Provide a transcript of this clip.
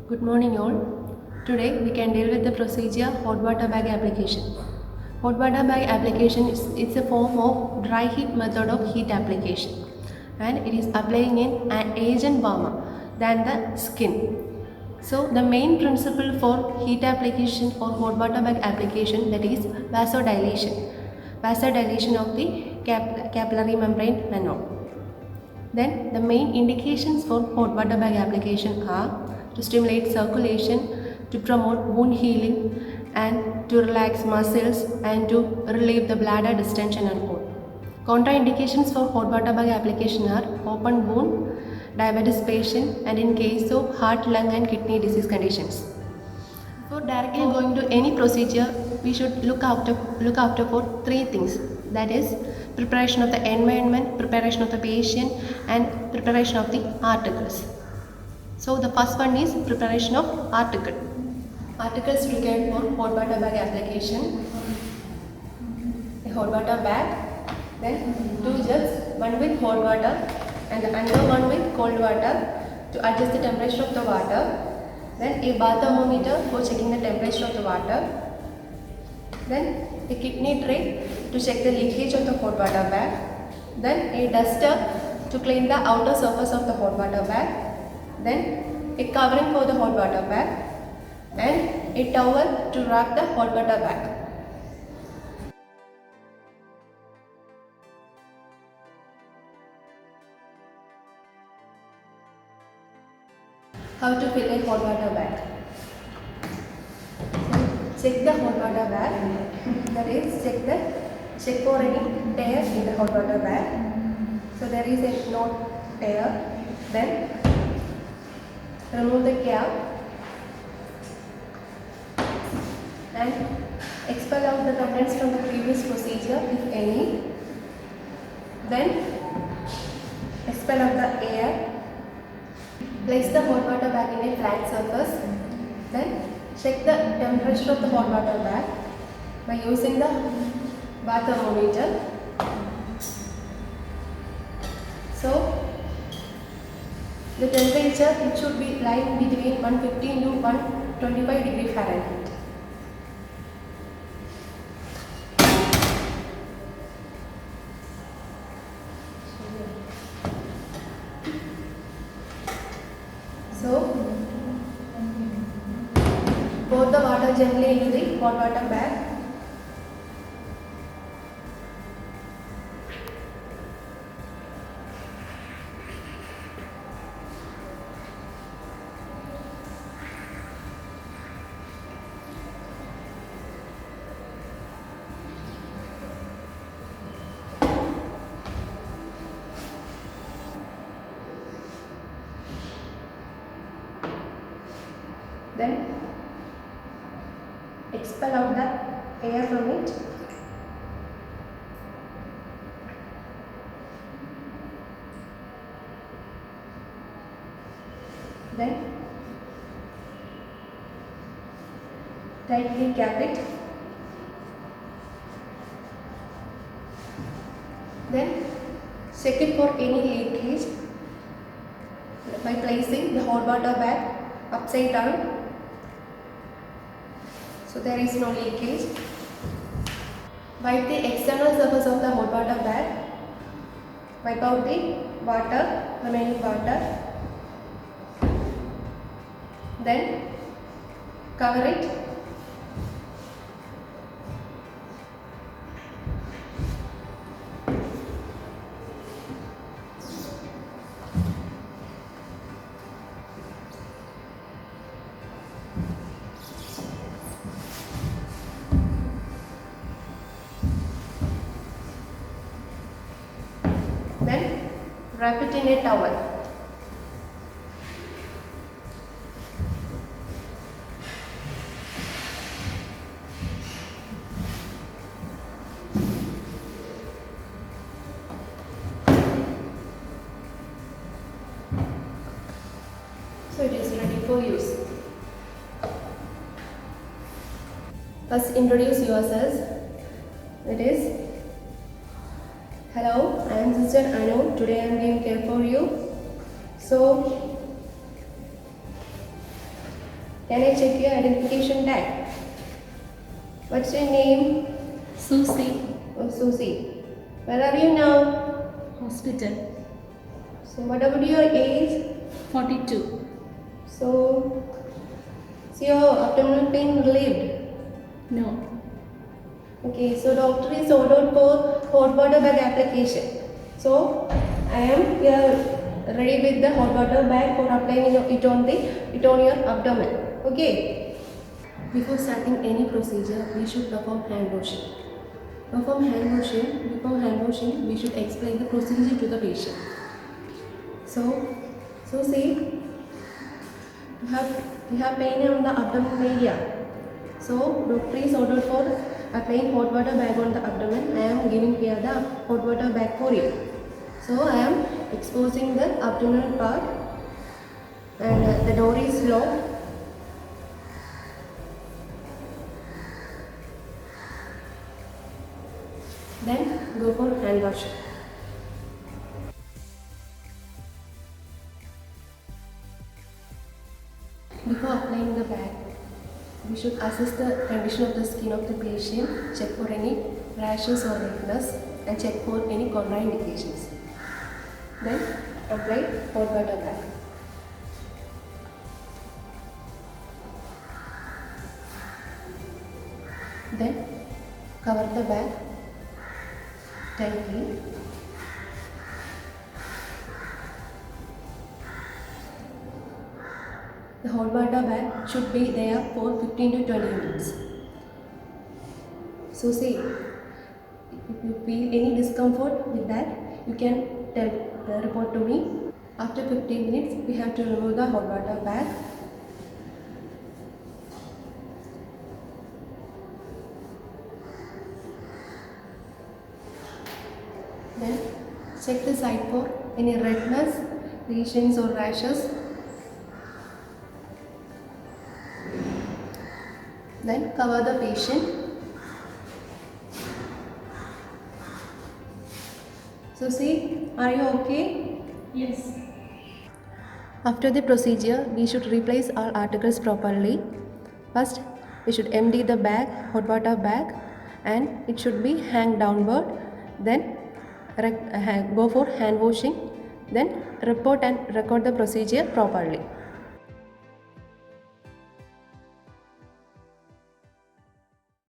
Good morning all. Today we can deal with the procedure hot water bag application. Hot water bag application is it's a form of dry heat method of heat application, and it is applying in an agent warmer than the skin. So the main principle for heat application or hot water bag application, that is vasodilation of the capillary membrane and all. Then the main indications for hot water bag application are to stimulate circulation, to promote wound healing, and to relax muscles and to relieve the bladder distension and all. Contraindications for hot water bag application are open wound, diabetes patient, and in case of heart, lung, and kidney disease conditions. Before directly going to any procedure, we should look after for three things. That is preparation of the environment, preparation of the patient, and preparation of the articles. So the first one is preparation of article. Articles required for hot water bag application: a hot water bag, then 2 jugs, one with hot water and another one with cold water to adjust the temperature of the water. Then a bath thermometer for checking the temperature of the water. Then a kidney tray to check the leakage of the hot water bag. Then a duster to clean the outer surface of the hot water bag. Then a covering for the hot water bag and a towel to wrap the hot water bag. How to fill a hot water bag? Check the hot water bag. That is, check for any tear in the hot water bag. So there is a no tear. Then remove the cap and expel out the contents from the previous procedure, if any. Then expel out the air. Place the hot water bag in a flat surface. Then check the temperature of the hot water bag by using the bath thermometer. So the temperature, it should be lying between 115 to 125 degree Fahrenheit. So pour the water gently into the hot water bag. Then expel out the air from it. Then tightly cap it. Then check it for any leakage by placing the hot water bag upside down. So there is no leakage. Wipe the external surface of the hot water bag. Wipe out the remaining water. Then cover it. Then wrap it in a towel. So it is ready for use. First introduce yourselves. It is, hello, I am Sister Anu. Today I am giving care for you. So Can I check your identification tag? What's your name? Susie, Oh, Susie. Where are you now? hospital, So what about your age? 42. So is your abdominal pain relieved? No. Okay, so doctor is ordered for hot water bag application. So I am here ready with the hot water bag for applying it on your abdomen. Okay. Before starting any procedure, we should perform hand washing. Before hand washing, we should explain the procedure to the patient. So see, you have pain on the abdomen area. So doctor is ordered for applying hot water bag on the abdomen. I am giving here the hot water bag for you. So I am exposing the abdominal part, and the door is locked. Then go for hand washing. Before applying the bag, we should assess the condition of the skin of the patient, check for any rashes or redness, and check for any contraindications. Then apply hot water bag. Then cover the bag tightly. The hot water bag should be there for 15 to 20 minutes. So say, if you feel any discomfort with that, you can report to me. After 15 minutes, we have to remove the hot water bag. Then check the site for any redness, lesions or rashes. Then cover the patient. So see, are you okay? Yes. After the procedure, we should replace our articles properly. First, we should empty the bag, hot water bag, and it should be hang downward. Then go for hand washing. Then report and record the procedure properly.